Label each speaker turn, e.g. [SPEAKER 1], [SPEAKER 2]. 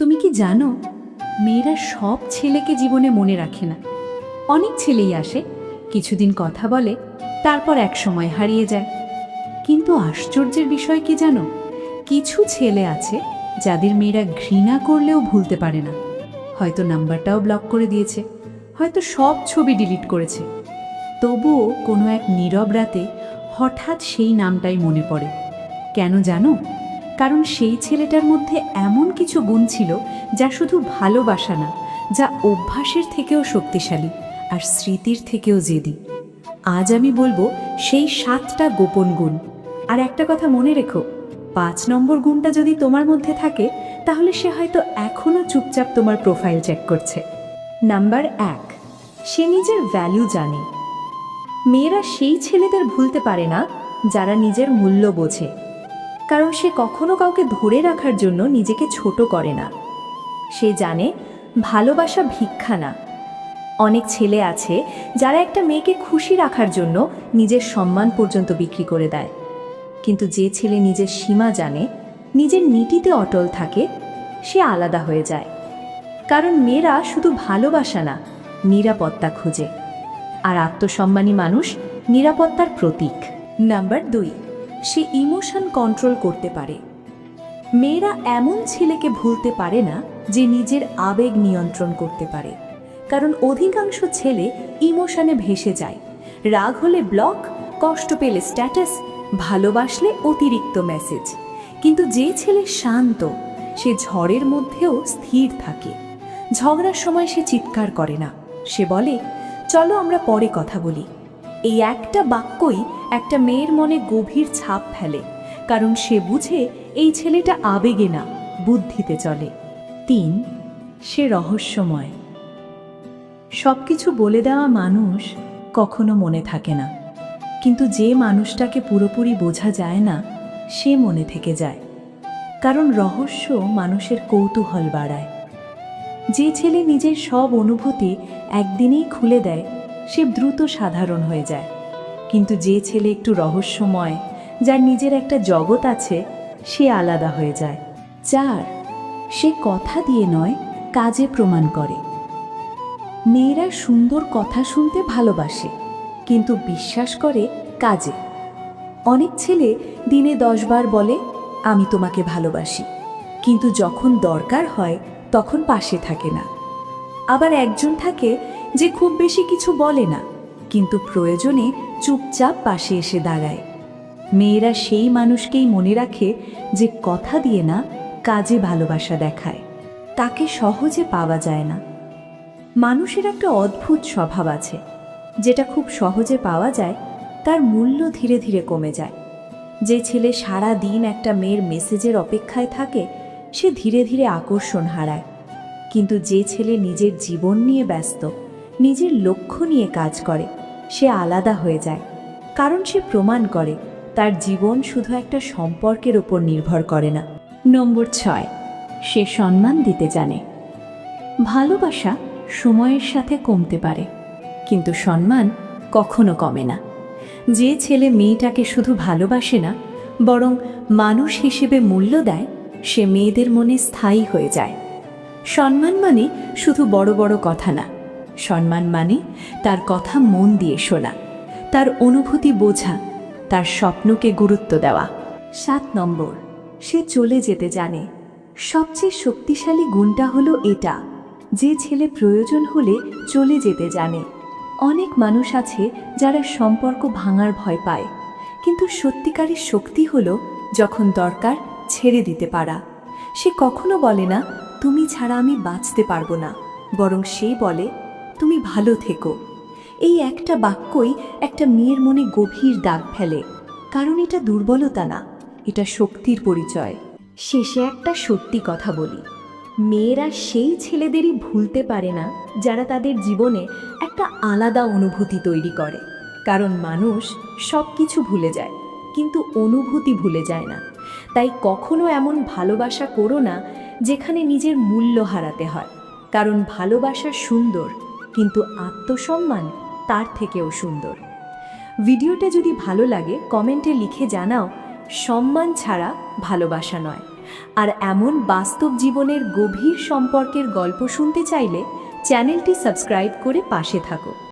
[SPEAKER 1] তুমি কি জানো, মেয়েরা সব ছেলেকে জীবনে মনে রাখে না। অনেক ছেলেই আসে, কিছুদিন কথা বলে, তারপর এক সময় হারিয়ে যায়। কিন্তু আশ্চর্যের বিষয় কি জানো, কিছু ছেলে আছে যাদের মেয়েরা ঘৃণা করলেও ভুলতে পারে না। হয়তো নাম্বারটাও ব্লক করে দিয়েছে, হয়তো সব ছবি ডিলিট করেছে, তবুও কোনো এক নীরব রাতে হঠাৎ সেই নামটাই মনে পড়ে। কেন জানো? কারণ সেই ছেলেটার মধ্যে এমন কিছু গুণ ছিল যা শুধু ভালোবাসা না, যা অভ্যাসের থেকেও শক্তিশালী আর স্মৃতির থেকেও জেদি। আজ আমি বলবো সেই 7টা গোপন গুণ। আর একটা কথা মনে রেখো, 5 নম্বর গুণটা যদি তোমার মধ্যে থাকে, তাহলে সে হয়তো এখনও চুপচাপ তোমার প্রোফাইল চেক করছে। নাম্বার 1, সে নিজের ভ্যালু জানে। মেয়েরা সেই ছেলেদের ভুলতে পারে না যারা নিজের মূল্য বোঝে, কারণ সে কখনো কাউকে ধরে রাখার জন্য নিজেকে ছোট করে না। সে জানে ভালোবাসা ভিক্ষা না। অনেক ছেলে আছে যারা একটা মেয়েকে খুশি রাখার জন্য নিজের সম্মান পর্যন্ত বিক্রি করে দেয়। কিন্তু যে ছেলে নিজের সীমা জানে, নিজের নীতিতে অটল থাকে, সে আলাদা হয়ে যায়। কারণ মেয়েরা শুধু ভালোবাসা না, নিরাপত্তা খুঁজে। আর আত্মসম্মানী মানুষ নিরাপত্তার প্রতীক। নাম্বার 2, সে ইমোশন কন্ট্রোল করতে পারে। মেয়েরা এমন ছেলেকে ভুলতে পারে না যে নিজের আবেগ নিয়ন্ত্রণ করতে পারে, কারণ অধিকাংশ ছেলে ইমোশনে ভেসে যায়। রাগ হলে ব্লক, কষ্ট পেলে স্ট্যাটাস, ভালোবাসলে অতিরিক্ত মেসেজ। কিন্তু যে ছেলে শান্ত, সে ঝড়ের মধ্যেও স্থির থাকে। ঝগড়ার সময় সে চিৎকার করে না, সে বলে, চলো আমরা পরে কথা বলি। এই একটা বাক্যই একটা মেয়ের মনে গভীর ছাপ ফেলে, কারণ সে বুঝে এই ছেলেটা আবেগে না, বুদ্ধিতে চলে। 3, সে রহস্যময়। সব কিছু বলে দেওয়া মানুষ কখনো মনে থাকে না, কিন্তু যে মানুষটাকে পুরোপুরি বোঝা যায় না, সে মনে থেকে যায়। কারণ রহস্য মানুষের কৌতূহল বাড়ায়। যে ছেলে নিজের সব অনুভূতি একদিনেই খুলে দেয়, সে দ্রুত সাধারণ হয়ে যায়। কিন্তু যে ছেলে একটু রহস্যময়, যার নিজের একটা জগৎ আছে, সে আলাদা হয়ে যায়। 4, সে কথা দিয়ে নয়, কাজে প্রমাণ করে। মেয়েরা সুন্দর কথা শুনতে ভালোবাসে, কিন্তু বিশ্বাস করে কাজে। অনেক ছেলে দিনে 10 বার বলে, আমি তোমাকে ভালোবাসি, কিন্তু যখন দরকার হয় তখন পাশে থাকে না। আবার একজন থাকে যে খুব বেশি কিছু বলে না, কিন্তু প্রয়োজনে চুপচাপ পাশে এসে দাঁড়ায়। মেয়েরা সেই মানুষকেই মনে রাখে যে কথা দিয়ে না, কাজে ভালোবাসা দেখায়। তাকে সহজে পাওয়া যায় না। মানুষের একটা অদ্ভুত স্বভাব আছে, যেটা খুব সহজে পাওয়া যায়, তার মূল্য ধীরে ধীরে কমে যায়। যে ছেলে সারা দিন একটা মেয়ের মেসেজের অপেক্ষায় থাকে, সে ধীরে ধীরে আকর্ষণ হারায়। কিন্তু যে ছেলে নিজের জীবন নিয়ে ব্যস্ত, নিজের লক্ষ্য নিয়ে কাজ করে, সে আলাদা হয়ে যায়। কারণ সে প্রমাণ করে তার জীবন শুধু একটা সম্পর্কের ওপর নির্ভর করে না। নম্বর 6, সে সম্মান দিতে জানে। ভালোবাসা সময়ের সাথে কমতে পারে, কিন্তু সম্মান কখনো কমে না। যে ছেলে মেয়েটাকে শুধু ভালোবাসে না, বরং মানুষ হিসেবে মূল্য দেয়, সে মেয়েদের মনে স্থায়ী হয়ে যায়। সম্মান মানে শুধু বড় বড় কথা না, সম্মান মানে তার কথা মন দিয়ে শোনা, তার অনুভূতি বোঝা, তার স্বপ্নকে গুরুত্ব দেওয়া। 7 নম্বর, সে চলে যেতে জানে। সবচেয়ে শক্তিশালী গুণটা হলো এটা, যে ছেলে প্রয়োজন হলে চলে যেতে জানে। অনেক মানুষ আছে যারা সম্পর্ক ভাঙার ভয় পায়, কিন্তু সত্যিকারের শক্তি হলো যখন দরকার ছেড়ে দিতে পারা। সে কখনো বলে না, তুমি ছাড়া আমি বাঁচতে পারবো না, বরং সে বলে, তুমি ভালো থেকো। এই একটা বাক্যই একটা মেয়ের মনে গভীর দাগ ফেলে, কারণ এটা দুর্বলতা না, এটা শক্তির পরিচয়। শেষে একটা সত্যি কথা বলি, মেয়েরা সেই ছেলেদেরই ভুলতে পারে না যারা তাদের জীবনে একটা আলাদা অনুভূতি তৈরি করে। কারণ মানুষ সব কিছু ভুলে যায়, কিন্তু অনুভূতি ভুলে যায় না। তাই কখনো এমন ভালোবাসা করো না যেখানে নিজের মূল্য হারাতে হয়। কারণ ভালোবাসা সুন্দর, কিন্তু আত্মসম্মান তার থেকেও সুন্দর। ভিডিওটা যদি ভালো লাগে কমেন্টে লিখে জানাও, সম্মান ছাড়া ভালোবাসা নয়, আর এমন বাস্তব জীবনের গভীর সম্পর্কের গল্প শুনতে চাইলে চ্যানেলটি সাবস্ক্রাইব করে পাশে থাকো।